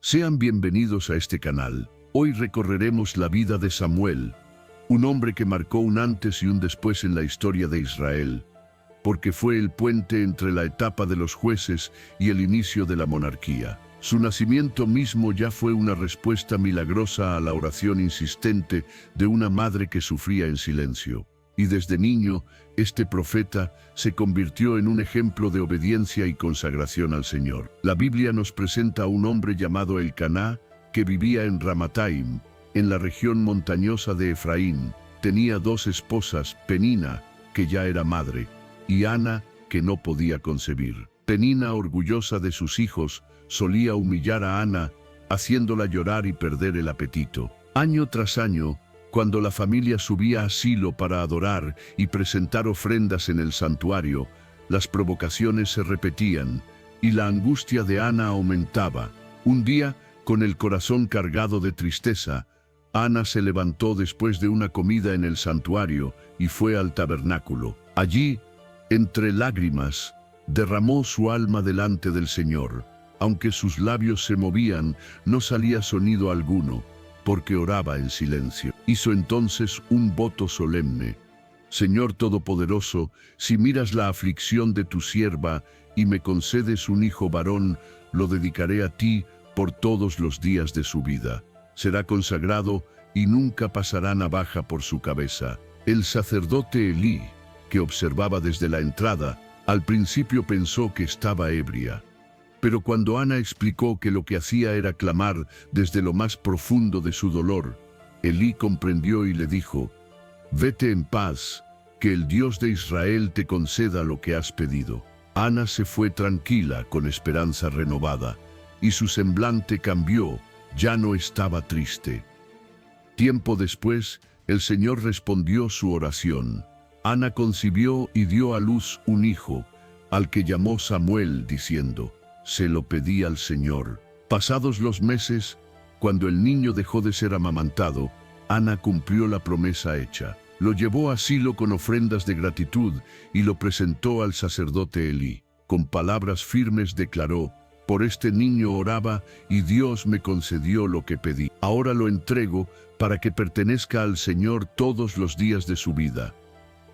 Sean bienvenidos a este canal. Hoy recorreremos la vida de Samuel, un hombre que marcó un antes y un después en la historia de Israel, porque fue el puente entre la etapa de los jueces y el inicio de la monarquía. Su nacimiento mismo ya fue una respuesta milagrosa a la oración insistente de una madre que sufría en silencio. Y desde niño, este profeta se convirtió en un ejemplo de obediencia y consagración al Señor. La Biblia nos presenta a un hombre llamado Elcaná, que vivía en Ramataim, en la región montañosa de Efraín. Tenía dos esposas, Penina, que ya era madre, y Ana, que no podía concebir. Penina, orgullosa de sus hijos, solía humillar a Ana, haciéndola llorar y perder el apetito. Año tras año, cuando la familia subía a Silo para adorar y presentar ofrendas en el santuario, las provocaciones se repetían y la angustia de Ana aumentaba. Un día, con el corazón cargado de tristeza, Ana se levantó después de una comida en el santuario y fue al tabernáculo. Allí, entre lágrimas, derramó su alma delante del Señor. Aunque sus labios se movían, no salía sonido alguno, porque oraba en silencio. Hizo entonces un voto solemne. Señor Todopoderoso, si miras la aflicción de tu sierva y me concedes un hijo varón, lo dedicaré a ti por todos los días de su vida. Será consagrado y nunca pasará navaja por su cabeza. El sacerdote Elí, que observaba desde la entrada, al principio pensó que estaba ebria. Pero cuando Ana explicó que lo que hacía era clamar desde lo más profundo de su dolor, Elí comprendió y le dijo: «Vete en paz, que el Dios de Israel te conceda lo que has pedido». Ana se fue tranquila, con esperanza renovada, y su semblante cambió, ya no estaba triste. Tiempo después, el Señor respondió su oración. Ana concibió y dio a luz un hijo, al que llamó Samuel, diciendo: «Se lo pedí al Señor». Pasados los meses, cuando el niño dejó de ser amamantado, Ana cumplió la promesa hecha. Lo llevó a Silo con ofrendas de gratitud y lo presentó al sacerdote Elí. Con palabras firmes declaró: «Por este niño oraba y Dios me concedió lo que pedí. Ahora lo entrego para que pertenezca al Señor todos los días de su vida».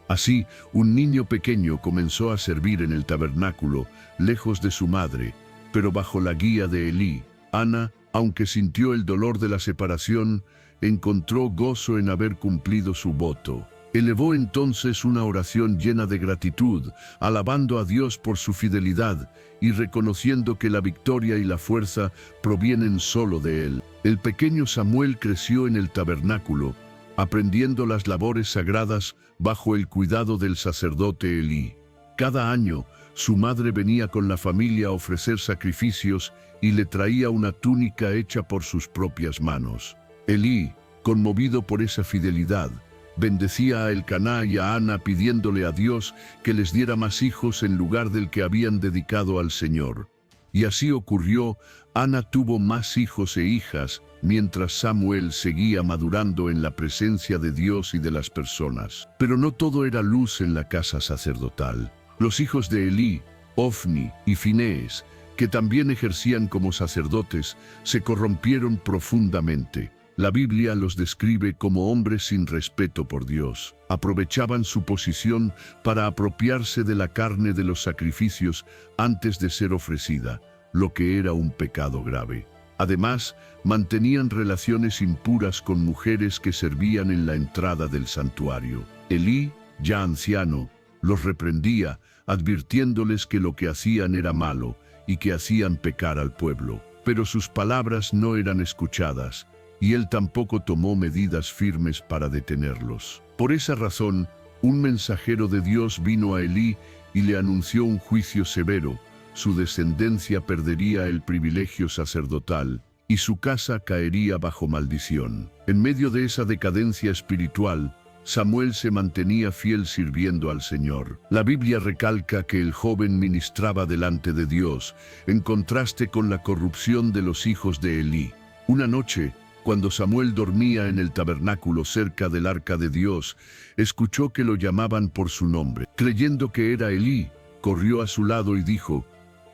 Así, un niño pequeño comenzó a servir en el tabernáculo, lejos de su madre, pero bajo la guía de Elí. Ana, aunque sintió el dolor de la separación, encontró gozo en haber cumplido su voto. Elevó entonces una oración llena de gratitud, alabando a Dios por su fidelidad y reconociendo que la victoria y la fuerza provienen solo de Él. El pequeño Samuel creció en el tabernáculo, aprendiendo las labores sagradas bajo el cuidado del sacerdote Elí. Cada año, su madre venía con la familia a ofrecer sacrificios y le traía una túnica hecha por sus propias manos. Elí, conmovido por esa fidelidad, bendecía a Elcaná y a Ana pidiéndole a Dios que les diera más hijos en lugar del que habían dedicado al Señor. Y así ocurrió. Ana tuvo más hijos e hijas, mientras Samuel seguía madurando en la presencia de Dios y de las personas. Pero no todo era luz en la casa sacerdotal. Los hijos de Elí, Ofni y Finés, que también ejercían como sacerdotes, se corrompieron profundamente. La Biblia los describe como hombres sin respeto por Dios. Aprovechaban su posición para apropiarse de la carne de los sacrificios antes de ser ofrecida, lo que era un pecado grave. Además, mantenían relaciones impuras con mujeres que servían en la entrada del santuario. Elí, ya anciano, los reprendía, advirtiéndoles que lo que hacían era malo y que hacían pecar al pueblo. Pero sus palabras no eran escuchadas, y él tampoco tomó medidas firmes para detenerlos. Por esa razón, un mensajero de Dios vino a Elí y le anunció un juicio severo. Su descendencia perdería el privilegio sacerdotal y su casa caería bajo maldición. En medio de esa decadencia espiritual, Samuel se mantenía fiel sirviendo al Señor. La Biblia recalca que el joven ministraba delante de Dios, en contraste con la corrupción de los hijos de Elí. Una noche, cuando Samuel dormía en el tabernáculo cerca del arca de Dios, escuchó que lo llamaban por su nombre. Creyendo que era Elí, corrió a su lado y dijo: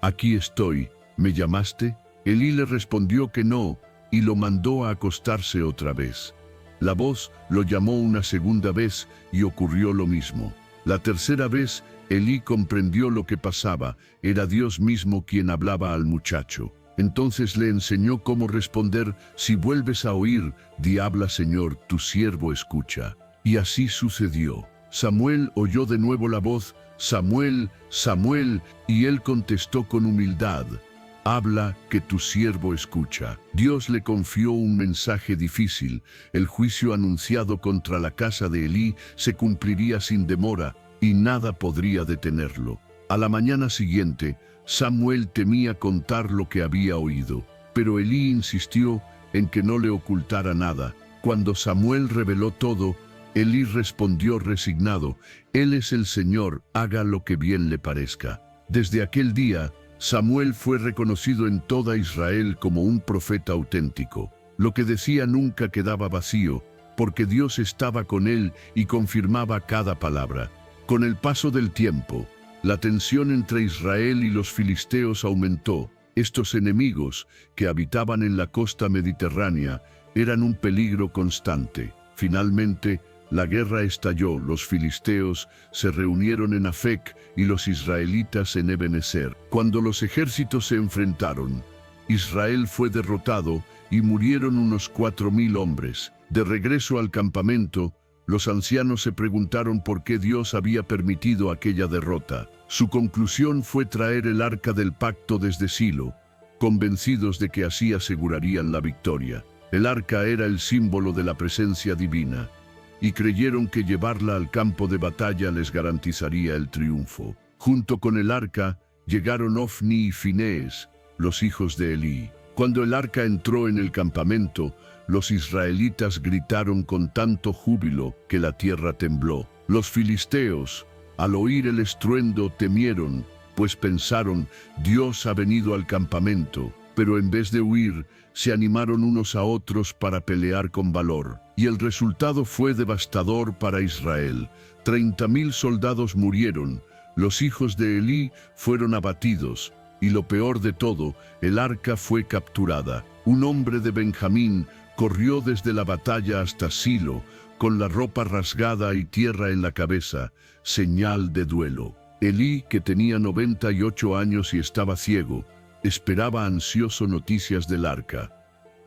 «Aquí estoy, ¿me llamaste?». Elí le respondió que no, y lo mandó a acostarse otra vez. La voz lo llamó una segunda vez y ocurrió lo mismo. La tercera vez, Elí comprendió lo que pasaba. Era Dios mismo quien hablaba al muchacho. Entonces le enseñó cómo responder: si vuelves a oír, di: habla, Señor, tu siervo escucha. Y así sucedió. Samuel oyó de nuevo la voz: Samuel, Samuel, y él contestó con humildad: habla, que tu siervo escucha. Dios le confió un mensaje difícil. El juicio anunciado contra la casa de Elí se cumpliría sin demora, y nada podría detenerlo. A la mañana siguiente, Samuel temía contar lo que había oído, pero Elí insistió en que no le ocultara nada. Cuando Samuel reveló todo, Elí respondió resignado: Él es el Señor, haga lo que bien le parezca. Desde aquel día, Samuel fue reconocido en toda Israel como un profeta auténtico. Lo que decía nunca quedaba vacío, porque Dios estaba con él y confirmaba cada palabra. Con el paso del tiempo, la tensión entre Israel y los filisteos aumentó. Estos enemigos, que habitaban en la costa mediterránea, eran un peligro constante. Finalmente, la guerra estalló. Los filisteos se reunieron en Afec y los israelitas en Ebenezer. Cuando los ejércitos se enfrentaron, Israel fue derrotado y murieron unos 4.000 hombres. De regreso al campamento, los ancianos se preguntaron por qué Dios había permitido aquella derrota. Su conclusión fue traer el arca del pacto desde Silo, convencidos de que así asegurarían la victoria. El arca era el símbolo de la presencia divina, y creyeron que llevarla al campo de batalla les garantizaría el triunfo. Junto con el arca llegaron Ofni y Finés, los hijos de Elí. Cuando el arca entró en el campamento, los israelitas gritaron con tanto júbilo que la tierra tembló. Los filisteos, al oír el estruendo, temieron, pues pensaron: Dios ha venido al campamento. Pero en vez de huir, se animaron unos a otros para pelear con valor. Y el resultado fue devastador para Israel. 30.000 soldados murieron, los hijos de Elí fueron abatidos, y lo peor de todo, el arca fue capturada. Un hombre de Benjamín corrió desde la batalla hasta Silo, con la ropa rasgada y tierra en la cabeza, señal de duelo. Elí, que tenía 98 años y estaba ciego, esperaba ansioso noticias del arca.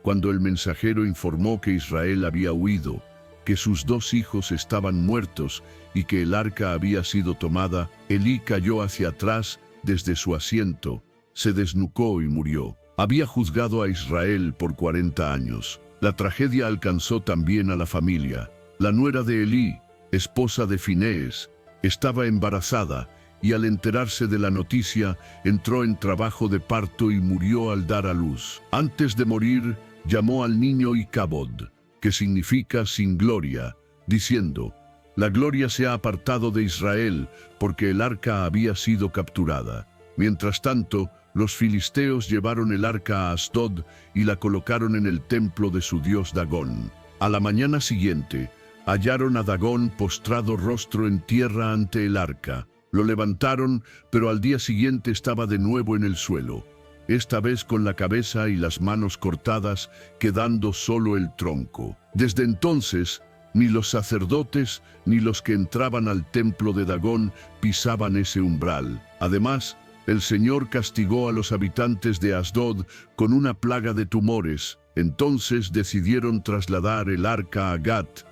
Cuando el mensajero informó que Israel había huido, que sus 2 hijos estaban muertos y que el arca había sido tomada, Elí cayó hacia atrás desde su asiento, se desnucó y murió. Había juzgado a Israel por 40 años. La tragedia alcanzó también a la familia. La nuera de Elí, esposa de Finés, estaba embarazada, y al enterarse de la noticia, entró en trabajo de parto y murió al dar a luz. Antes de morir, llamó al niño Icabod, que significa sin gloria, diciendo: la gloria se ha apartado de Israel, porque el arca había sido capturada. Mientras tanto, los filisteos llevaron el arca a Asdod y la colocaron en el templo de su dios Dagón. A la mañana siguiente, hallaron a Dagón postrado rostro en tierra ante el arca. Lo levantaron, pero al día siguiente estaba de nuevo en el suelo, esta vez con la cabeza y las manos cortadas, quedando solo el tronco. Desde entonces, ni los sacerdotes ni los que entraban al templo de Dagón pisaban ese umbral. Además, el Señor castigó a los habitantes de Asdod con una plaga de tumores. Entonces decidieron trasladar el arca a Gat,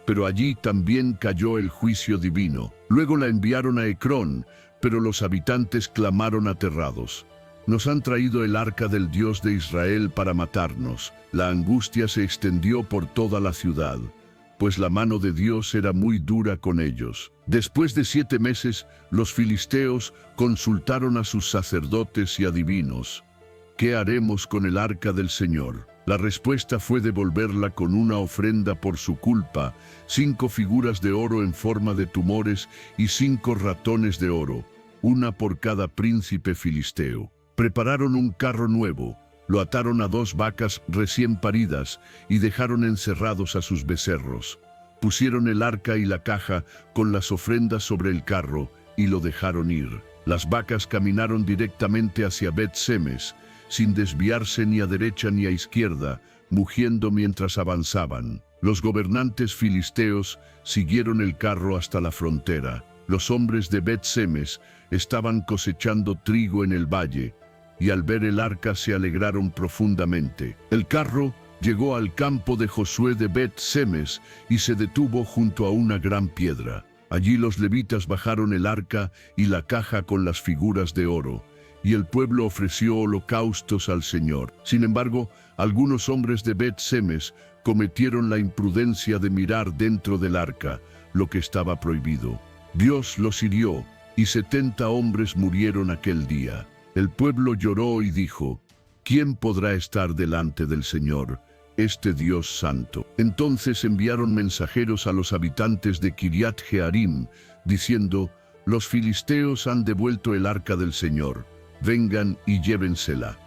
pero allí también cayó el juicio divino. Luego la enviaron a Ecrón, pero los habitantes clamaron aterrados: nos han traído el arca del Dios de Israel para matarnos. La angustia se extendió por toda la ciudad, pues la mano de Dios era muy dura con ellos. Después de 7 meses, los filisteos consultaron a sus sacerdotes y adivinos: ¿qué haremos con el arca del Señor? La respuesta fue devolverla con una ofrenda por su culpa, 5 figuras de oro en forma de tumores y 5 ratones de oro, una por cada príncipe filisteo. Prepararon un carro nuevo, lo ataron a 2 vacas recién paridas y dejaron encerrados a sus becerros. Pusieron el arca y la caja con las ofrendas sobre el carro y lo dejaron ir. Las vacas caminaron directamente hacia Bet-Semes, sin desviarse ni a derecha ni a izquierda, mugiendo mientras avanzaban. Los gobernantes filisteos siguieron el carro hasta la frontera. Los hombres de Bet-Semes estaban cosechando trigo en el valle, y al ver el arca se alegraron profundamente. El carro llegó al campo de Josué de Bet-Semes y se detuvo junto a una gran piedra. Allí los levitas bajaron el arca y la caja con las figuras de oro, y el pueblo ofreció holocaustos al Señor. Sin embargo, algunos hombres de Bet-Semes cometieron la imprudencia de mirar dentro del arca, lo que estaba prohibido. Dios los hirió, y 70 hombres murieron aquel día. El pueblo lloró y dijo: ¿quién podrá estar delante del Señor, este Dios santo? Entonces enviaron mensajeros a los habitantes de Kiriat Jearim, diciendo: los filisteos han devuelto el arca del Señor, vengan y llévensela.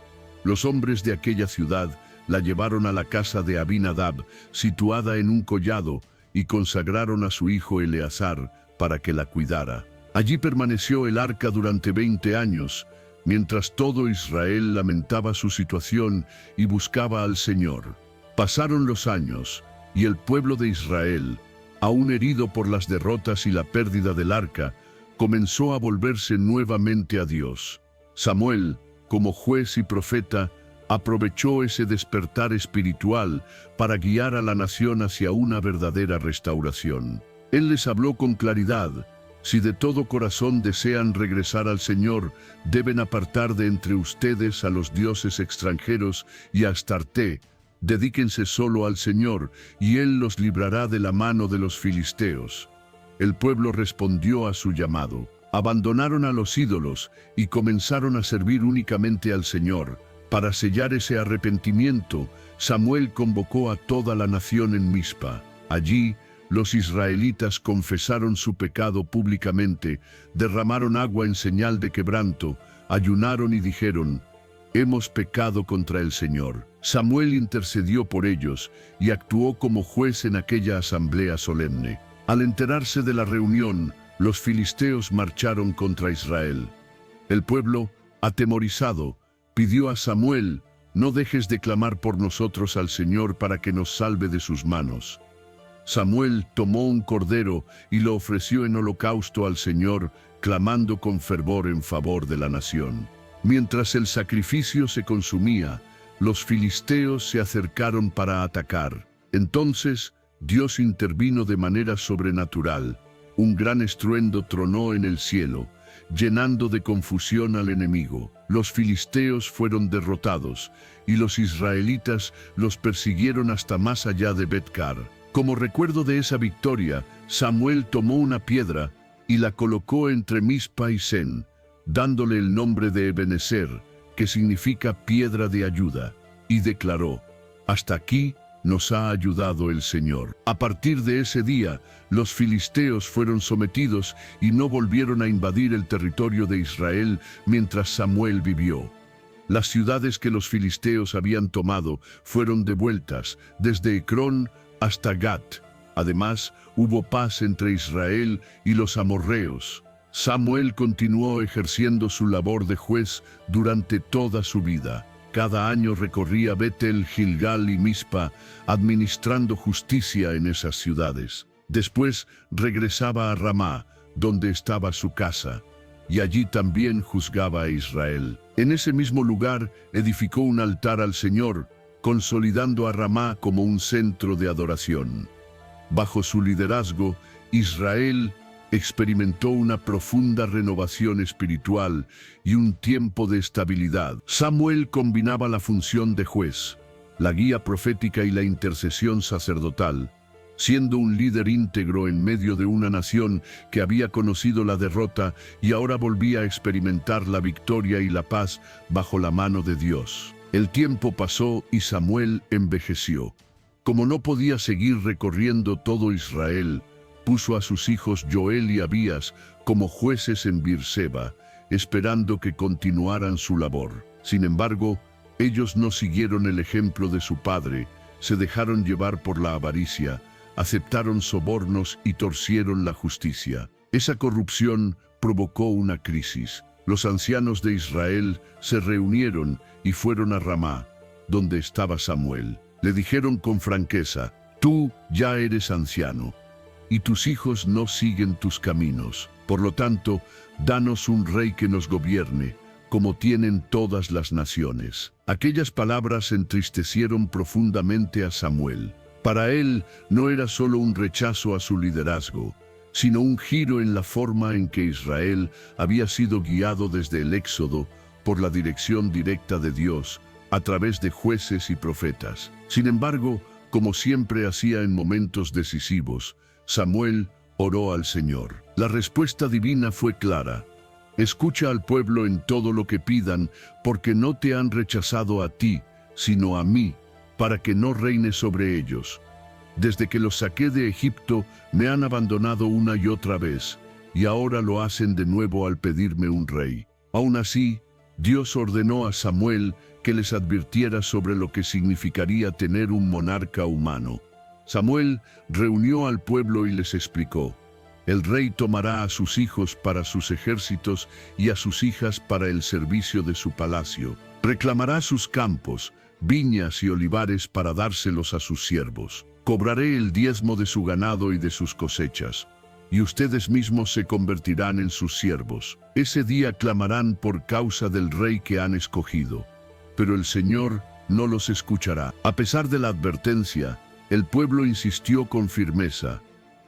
Los hombres de aquella ciudad la llevaron a la casa de Abinadab, situada en un collado, y consagraron a su hijo Eleazar para que la cuidara. Allí permaneció el arca durante 20 años, mientras todo Israel lamentaba su situación y buscaba al Señor. Pasaron los años, y el pueblo de Israel, aún herido por las derrotas y la pérdida del arca, comenzó a volverse nuevamente a Dios. Samuel, como juez y profeta, aprovechó ese despertar espiritual para guiar a la nación hacia una verdadera restauración. Él les habló con claridad: si de todo corazón desean regresar al Señor, deben apartar de entre ustedes a los dioses extranjeros y a Astarte. Dedíquense solo al Señor, y Él los librará de la mano de los filisteos. El pueblo respondió a su llamado. Abandonaron a los ídolos y comenzaron a servir únicamente al Señor. Para sellar ese arrepentimiento, Samuel convocó a toda la nación en Mizpa. Allí, los israelitas confesaron su pecado públicamente, derramaron agua en señal de quebranto, ayunaron y dijeron: hemos pecado contra el Señor. Samuel intercedió por ellos y actuó como juez en aquella asamblea solemne. Al enterarse de la reunión, los filisteos marcharon contra Israel. El pueblo, atemorizado, pidió a Samuel: no dejes de clamar por nosotros al Señor para que nos salve de sus manos. Samuel tomó un cordero y lo ofreció en holocausto al Señor, clamando con fervor en favor de la nación. Mientras el sacrificio se consumía, los filisteos se acercaron para atacar. Entonces, Dios intervino de manera sobrenatural. Un gran estruendo tronó en el cielo, llenando de confusión al enemigo. Los filisteos fueron derrotados, y los israelitas los persiguieron hasta más allá de Bet-car. Como recuerdo de esa victoria, Samuel tomó una piedra y la colocó entre Mizpa y Sen, dándole el nombre de Ebenezer, que significa piedra de ayuda, y declaró: hasta aquí nos ha ayudado el Señor. A partir de ese día, los filisteos fueron sometidos y no volvieron a invadir el territorio de Israel mientras Samuel vivió. Las ciudades que los filisteos habían tomado fueron devueltas, desde Ecrón hasta Gat. Además, hubo paz entre Israel y los amorreos. Samuel continuó ejerciendo su labor de juez durante toda su vida. Cada año recorría Betel, Gilgal y Mizpa, administrando justicia en esas ciudades. Después regresaba a Ramá, donde estaba su casa, y allí también juzgaba a Israel. En ese mismo lugar edificó un altar al Señor, consolidando a Ramá como un centro de adoración. Bajo su liderazgo, Israel experimentó una profunda renovación espiritual y un tiempo de estabilidad. Samuel combinaba la función de juez, la guía profética y la intercesión sacerdotal, siendo un líder íntegro en medio de una nación que había conocido la derrota y ahora volvía a experimentar la victoria y la paz bajo la mano de Dios. El tiempo pasó y Samuel envejeció. Como no podía seguir recorriendo todo Israel, puso a sus hijos Joel y Abías como jueces en Birseba, esperando que continuaran su labor. Sin embargo, ellos no siguieron el ejemplo de su padre, se dejaron llevar por la avaricia, aceptaron sobornos y torcieron la justicia. Esa corrupción provocó una crisis. Los ancianos de Israel se reunieron y fueron a Ramá, donde estaba Samuel. Le dijeron con franqueza: tú ya eres anciano, y tus hijos no siguen tus caminos. Por lo tanto, danos un rey que nos gobierne, como tienen todas las naciones. Aquellas palabras entristecieron profundamente a Samuel. Para él no era solo un rechazo a su liderazgo, sino un giro en la forma en que Israel había sido guiado desde el Éxodo por la dirección directa de Dios a través de jueces y profetas. Sin embargo, como siempre hacía en momentos decisivos, Samuel oró al Señor. La respuesta divina fue clara: escucha al pueblo en todo lo que pidan, porque no te han rechazado a ti, sino a mí, para que no reine sobre ellos. Desde que los saqué de Egipto, me han abandonado una y otra vez, y ahora lo hacen de nuevo al pedirme un rey. Aún así, Dios ordenó a Samuel que les advirtiera sobre lo que significaría tener un monarca humano. Samuel reunió al pueblo y les explicó: el rey tomará a sus hijos para sus ejércitos y a sus hijas para el servicio de su palacio. Reclamará sus campos, viñas y olivares para dárselos a sus siervos. Cobraré el diezmo de su ganado y de sus cosechas, y ustedes mismos se convertirán en sus siervos. Ese día clamarán por causa del rey que han escogido, pero el Señor no los escuchará. A pesar de la advertencia, el pueblo insistió con firmeza: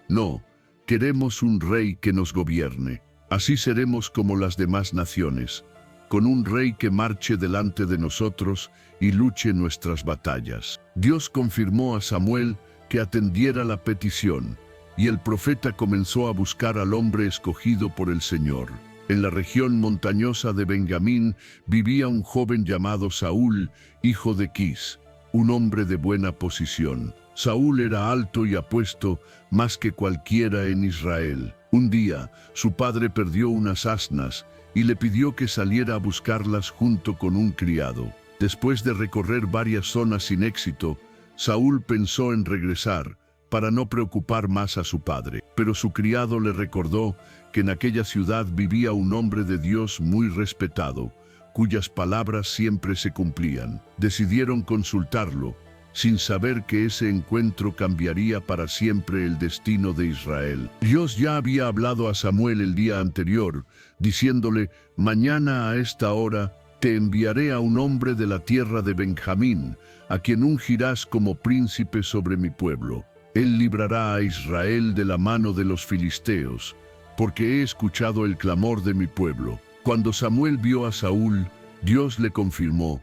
no, queremos un rey que nos gobierne. Así seremos como las demás naciones, con un rey que marche delante de nosotros y luche nuestras batallas. Dios confirmó a Samuel que atendiera la petición, y el profeta comenzó a buscar al hombre escogido por el Señor. En la región montañosa de Benjamín vivía un joven llamado Saúl, hijo de Quis, un hombre de buena posición. Saúl era alto y apuesto, más que cualquiera en Israel. Un día, su padre perdió unas asnas y le pidió que saliera a buscarlas junto con un criado. Después de recorrer varias zonas sin éxito, Saúl pensó en regresar para no preocupar más a su padre. Pero su criado le recordó que en aquella ciudad vivía un hombre de Dios muy respetado, cuyas palabras siempre se cumplían. Decidieron consultarlo, sin saber que ese encuentro cambiaría para siempre el destino de Israel. Dios ya había hablado a Samuel el día anterior, diciéndole: mañana a esta hora te enviaré a un hombre de la tierra de Benjamín, a quien ungirás como príncipe sobre mi pueblo. Él librará a Israel de la mano de los filisteos, porque he escuchado el clamor de mi pueblo. Cuando Samuel vio a Saúl, Dios le confirmó: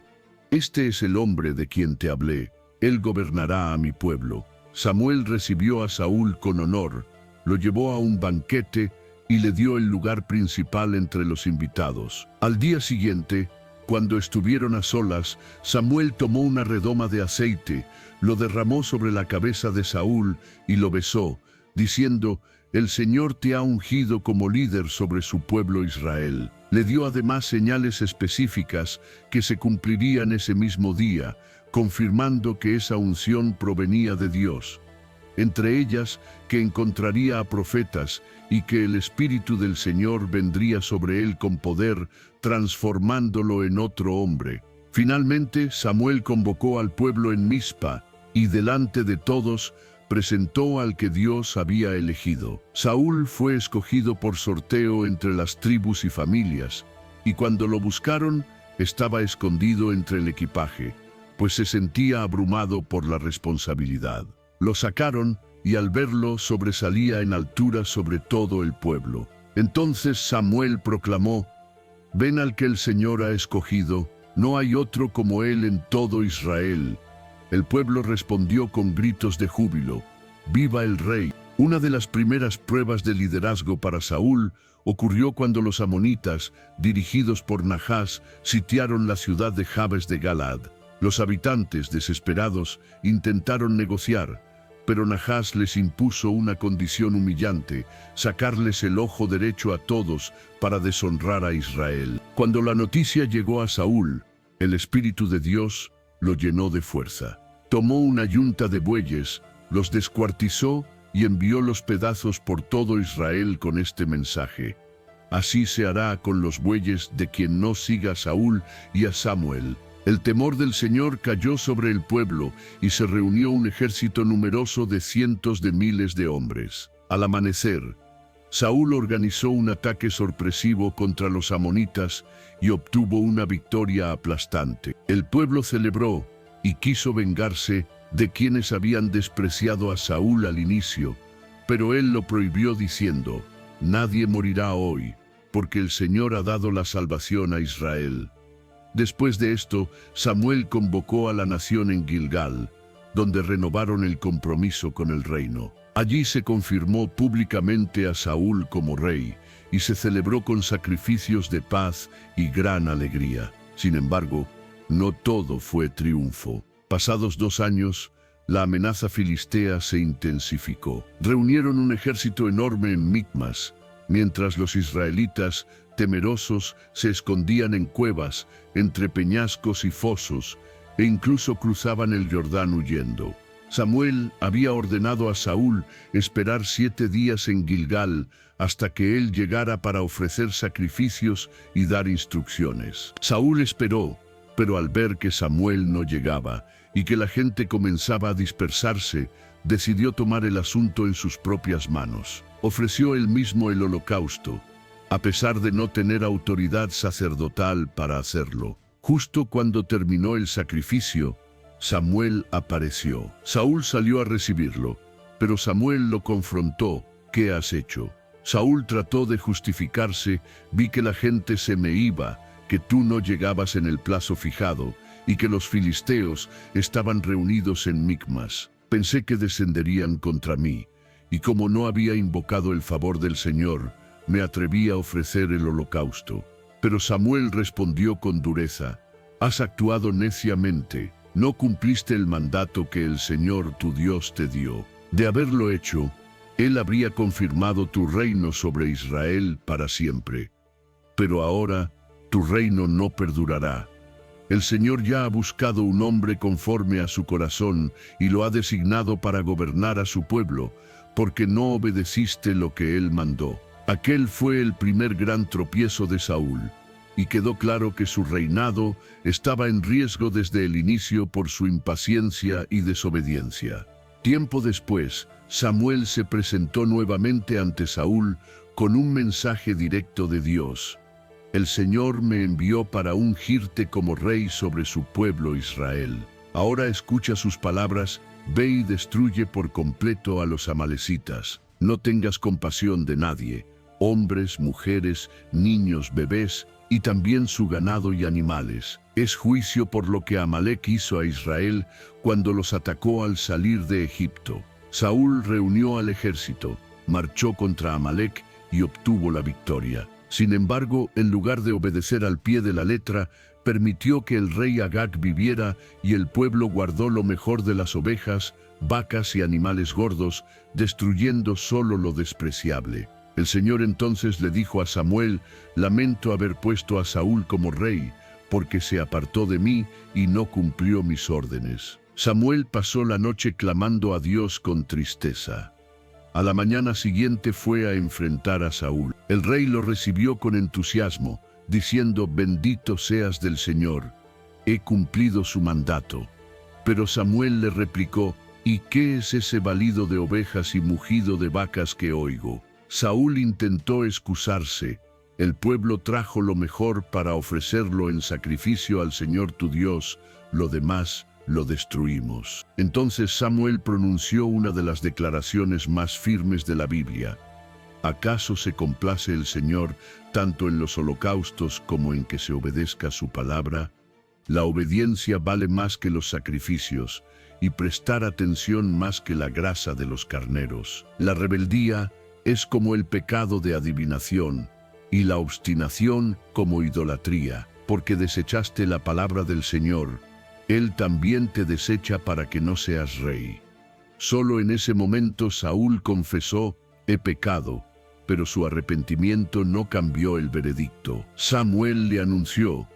este es el hombre de quien te hablé. Él gobernará a mi pueblo. Samuel recibió a Saúl con honor, lo llevó a un banquete y le dio el lugar principal entre los invitados. Al día siguiente, cuando estuvieron a solas, Samuel tomó una redoma de aceite, lo derramó sobre la cabeza de Saúl y lo besó, diciendo: el Señor te ha ungido como líder sobre su pueblo Israel. Le dio además señales específicas que se cumplirían ese mismo día, confirmando que esa unción provenía de Dios. Entre ellas, que encontraría a profetas y que el Espíritu del Señor vendría sobre él con poder, transformándolo en otro hombre. Finalmente, Samuel convocó al pueblo en Mizpa y delante de todos presentó al que Dios había elegido. Saúl fue escogido por sorteo entre las tribus y familias, y cuando lo buscaron, estaba escondido entre el equipaje, pues se sentía abrumado por la responsabilidad. Lo sacaron y al verlo sobresalía en altura sobre todo el pueblo. Entonces Samuel proclamó: ven al que el Señor ha escogido, no hay otro como él en todo Israel. El pueblo respondió con gritos de júbilo: ¡viva el rey! Una de las primeras pruebas de liderazgo para Saúl ocurrió cuando los amonitas, dirigidos por Nahás, sitiaron la ciudad de Jabes de Galaad. Los habitantes, desesperados, intentaron negociar, pero Nahás les impuso una condición humillante: sacarles el ojo derecho a todos para deshonrar a Israel. Cuando la noticia llegó a Saúl, el Espíritu de Dios lo llenó de fuerza. Tomó una yunta de bueyes, los descuartizó y envió los pedazos por todo Israel con este mensaje: así se hará con los bueyes de quien no siga a Saúl y a Samuel. El temor del Señor cayó sobre el pueblo y se reunió un ejército numeroso de cientos de miles de hombres. Al amanecer, Saúl organizó un ataque sorpresivo contra los amonitas y obtuvo una victoria aplastante. El pueblo celebró y quiso vengarse de quienes habían despreciado a Saúl al inicio, pero él lo prohibió diciendo: «Nadie morirá hoy, porque el Señor ha dado la salvación a Israel». Después de esto, Samuel convocó a la nación en Gilgal, donde renovaron el compromiso con el reino. Allí se confirmó públicamente a Saúl como rey, y se celebró con sacrificios de paz y gran alegría. Sin embargo, no todo fue triunfo. Pasados 2 años, la amenaza filistea se intensificó. Reunieron un ejército enorme en Micmas, mientras los israelitas, temerosos, se escondían en cuevas, entre peñascos y fosos, e incluso cruzaban el Jordán huyendo. Samuel había ordenado a Saúl esperar 7 días en Gilgal hasta que él llegara para ofrecer sacrificios y dar instrucciones. Saúl esperó, pero al ver que Samuel no llegaba y que la gente comenzaba a dispersarse, decidió tomar el asunto en sus propias manos. Ofreció él mismo el holocausto, a pesar de no tener autoridad sacerdotal para hacerlo. Justo cuando terminó el sacrificio, Samuel apareció. Saúl salió a recibirlo, pero Samuel lo confrontó. «¿Qué has hecho?». Saúl trató de justificarse: «Vi que la gente se me iba, que tú no llegabas en el plazo fijado, y que los filisteos estaban reunidos en Micmas. Pensé que descenderían contra mí, y como no había invocado el favor del Señor, me atreví a ofrecer el holocausto». Pero Samuel respondió con dureza: «Has actuado neciamente, no cumpliste el mandato que el Señor tu Dios te dio. De haberlo hecho, Él habría confirmado tu reino sobre Israel para siempre. Pero ahora, tu reino no perdurará. El Señor ya ha buscado un hombre conforme a su corazón y lo ha designado para gobernar a su pueblo, porque no obedeciste lo que Él mandó». Aquel fue el primer gran tropiezo de Saúl, y quedó claro que su reinado estaba en riesgo desde el inicio por su impaciencia y desobediencia. Tiempo después, Samuel se presentó nuevamente ante Saúl con un mensaje directo de Dios: «El Señor me envió para ungirte como rey sobre su pueblo Israel. Ahora escucha sus palabras, ve y destruye por completo a los amalecitas. No tengas compasión de nadie, hombres, mujeres, niños, bebés, y también su ganado y animales. Es juicio por lo que Amalec hizo a Israel cuando los atacó al salir de Egipto». Saúl reunió al ejército, marchó contra Amalec y obtuvo la victoria. Sin embargo, en lugar de obedecer al pie de la letra, permitió que el rey Agag viviera, y el pueblo guardó lo mejor de las ovejas, vacas y animales gordos, destruyendo solo lo despreciable. El Señor entonces le dijo a Samuel: «Lamento haber puesto a Saúl como rey, porque se apartó de mí y no cumplió mis órdenes». Samuel pasó la noche clamando a Dios con tristeza. A la mañana siguiente fue a enfrentar a Saúl. El rey lo recibió con entusiasmo, diciendo: «Bendito seas del Señor, he cumplido su mandato». Pero Samuel le replicó: «¿Y qué es ese balido de ovejas y mugido de vacas que oigo?». Saúl intentó excusarse: «El pueblo trajo lo mejor para ofrecerlo en sacrificio al Señor tu Dios, lo demás lo destruimos». Entonces Samuel pronunció una de las declaraciones más firmes de la Biblia: «¿Acaso se complace el Señor tanto en los holocaustos como en que se obedezca su palabra? La obediencia vale más que los sacrificios, y prestar atención más que la grasa de los carneros. La rebeldía es como el pecado de adivinación, y la obstinación como idolatría, porque desechaste la palabra del Señor. Él también te desecha para que no seas rey». Solo en ese momento Saúl confesó: «He pecado», pero su arrepentimiento no cambió el veredicto. Samuel le anunció: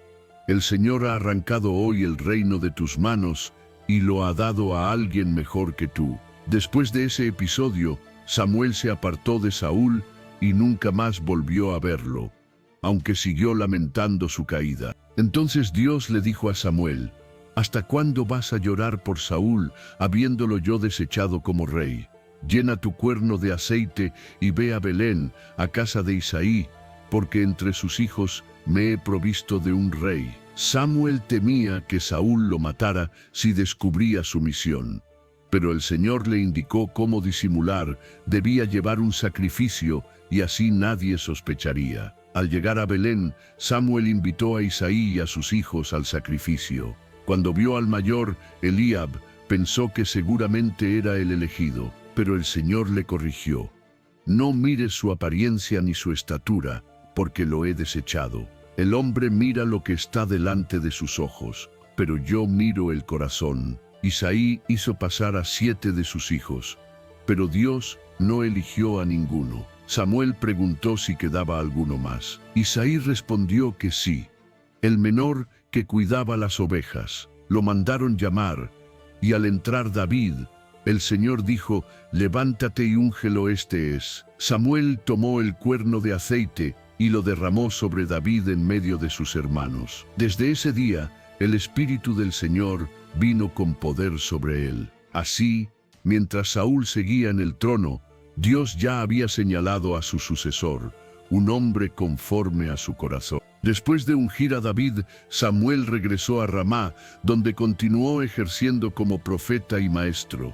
«El Señor ha arrancado hoy el reino de tus manos y lo ha dado a alguien mejor que tú». Después de ese episodio, Samuel se apartó de Saúl y nunca más volvió a verlo, aunque siguió lamentando su caída. Entonces Dios le dijo a Samuel: ¿Hasta cuándo vas a llorar por Saúl, habiéndolo yo desechado como rey? Llena tu cuerno de aceite y ve a Belén, a casa de Isaí, porque entre sus hijos me he provisto de un rey. Samuel temía que Saúl lo matara si descubría su misión. Pero el Señor le indicó cómo disimular: debía llevar un sacrificio y así nadie sospecharía. Al llegar a Belén, Samuel invitó a Isaí y a sus hijos al sacrificio. Cuando vio al mayor, Eliab, pensó que seguramente era el elegido, pero el Señor le corrigió: no mires su apariencia ni su estatura, porque lo he desechado. El hombre mira lo que está delante de sus ojos, pero yo miro el corazón. Isaí hizo pasar a 7 de sus hijos, pero Dios no eligió a ninguno. Samuel preguntó si quedaba alguno más. Isaí respondió que sí. El menor, que cuidaba las ovejas. Lo mandaron llamar, y al entrar David, el Señor dijo: levántate y úngelo, este es. Samuel tomó el cuerno de aceite y lo derramó sobre David en medio de sus hermanos. Desde ese día, el Espíritu del Señor vino con poder sobre él. Así, mientras Saúl seguía en el trono, Dios ya había señalado a su sucesor, un hombre conforme a su corazón. Después de ungir a David, Samuel regresó a Ramá, donde continuó ejerciendo como profeta y maestro.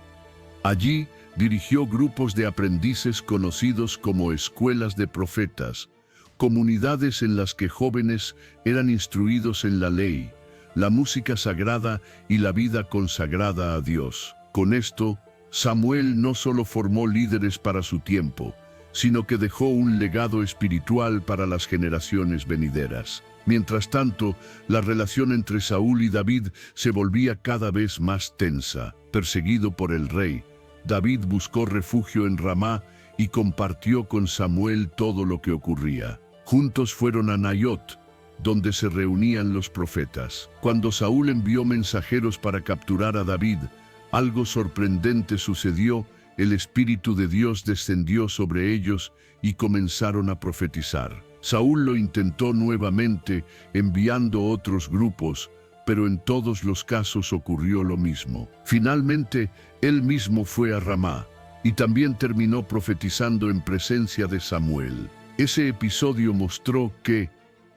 Allí dirigió grupos de aprendices conocidos como escuelas de profetas, comunidades en las que jóvenes eran instruidos en la ley, la música sagrada y la vida consagrada a Dios. Con esto, Samuel no solo formó líderes para su tiempo, sino que dejó un legado espiritual para las generaciones venideras. Mientras tanto, la relación entre Saúl y David se volvía cada vez más tensa. Perseguido por el rey, David buscó refugio en Ramá y compartió con Samuel todo lo que ocurría. Juntos fueron a Naiot, donde se reunían los profetas. Cuando Saúl envió mensajeros para capturar a David, algo sorprendente sucedió. El Espíritu de Dios descendió sobre ellos y comenzaron a profetizar. Saúl lo intentó nuevamente, enviando otros grupos, pero en todos los casos ocurrió lo mismo. Finalmente, él mismo fue a Ramá, y también terminó profetizando en presencia de Samuel. Ese episodio mostró que,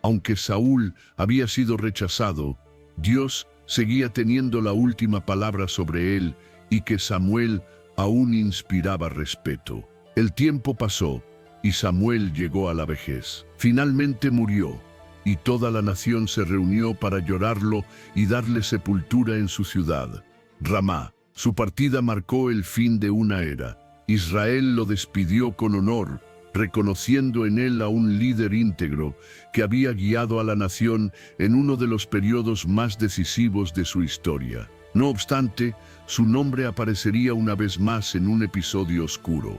aunque Saúl había sido rechazado, Dios seguía teniendo la última palabra sobre él y que Samuel aún inspiraba respeto. El tiempo pasó y Samuel llegó a la vejez. Finalmente murió y toda la nación se reunió para llorarlo y darle sepultura en su ciudad, Ramá. Su partida marcó el fin de una era. Israel lo despidió con honor, reconociendo en él a un líder íntegro que había guiado a la nación en uno de los periodos más decisivos de su historia. No obstante, su nombre aparecería una vez más en un episodio oscuro.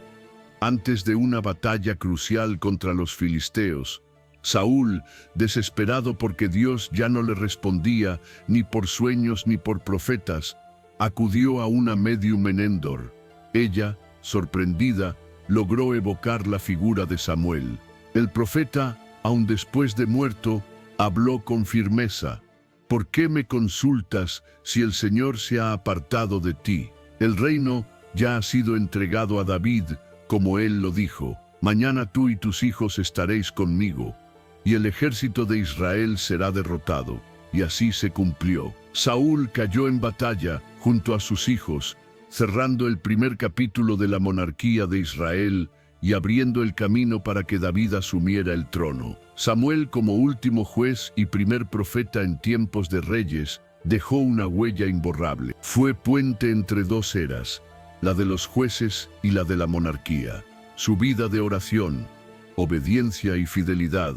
Antes de una batalla crucial contra los filisteos, Saúl, desesperado porque Dios ya no le respondía ni por sueños ni por profetas, acudió a una medium en Endor. Ella, sorprendida, logró evocar la figura de Samuel. El profeta, aun después de muerto, habló con firmeza: ¿por qué me consultas si el Señor se ha apartado de ti? El reino ya ha sido entregado a David, como él lo dijo. Mañana tú y tus hijos estaréis conmigo, y el ejército de Israel será derrotado. Y así se cumplió. Saúl cayó en batalla junto a sus hijos, cerrando el primer capítulo de la monarquía de Israel y abriendo el camino para que David asumiera el trono. Samuel, como último juez y primer profeta en tiempos de reyes, dejó una huella imborrable. Fue puente entre dos eras, la de los jueces y la de la monarquía. Su vida de oración, obediencia y fidelidad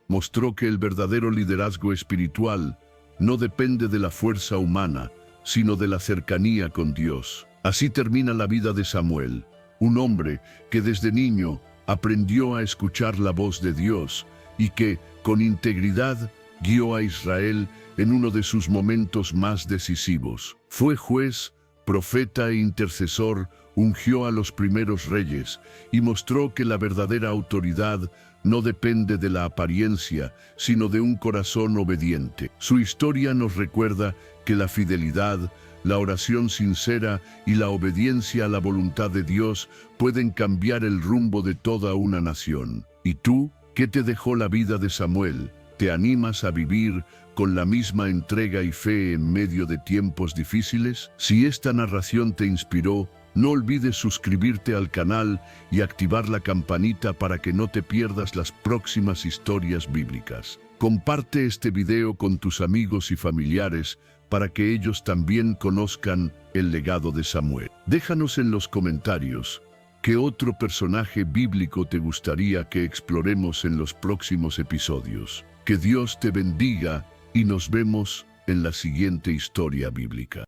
mostró que el verdadero liderazgo espiritual no depende de la fuerza humana, sino de la cercanía con Dios. Así termina la vida de Samuel, un hombre que desde niño aprendió a escuchar la voz de Dios y que, con integridad, guió a Israel en uno de sus momentos más decisivos. Fue juez, profeta e intercesor, ungió a los primeros reyes y mostró que la verdadera autoridad no depende de la apariencia, sino de un corazón obediente. Su historia nos recuerda que la fidelidad, la oración sincera y la obediencia a la voluntad de Dios pueden cambiar el rumbo de toda una nación. ¿Y tú, qué te dejó la vida de Samuel? ¿Te animas a vivir con la misma entrega y fe en medio de tiempos difíciles? Si esta narración te inspiró, no olvides suscribirte al canal y activar la campanita para que no te pierdas las próximas historias bíblicas. Comparte este video con tus amigos y familiares para que ellos también conozcan el legado de Samuel. Déjanos en los comentarios qué otro personaje bíblico te gustaría que exploremos en los próximos episodios. Que Dios te bendiga y nos vemos en la siguiente historia bíblica.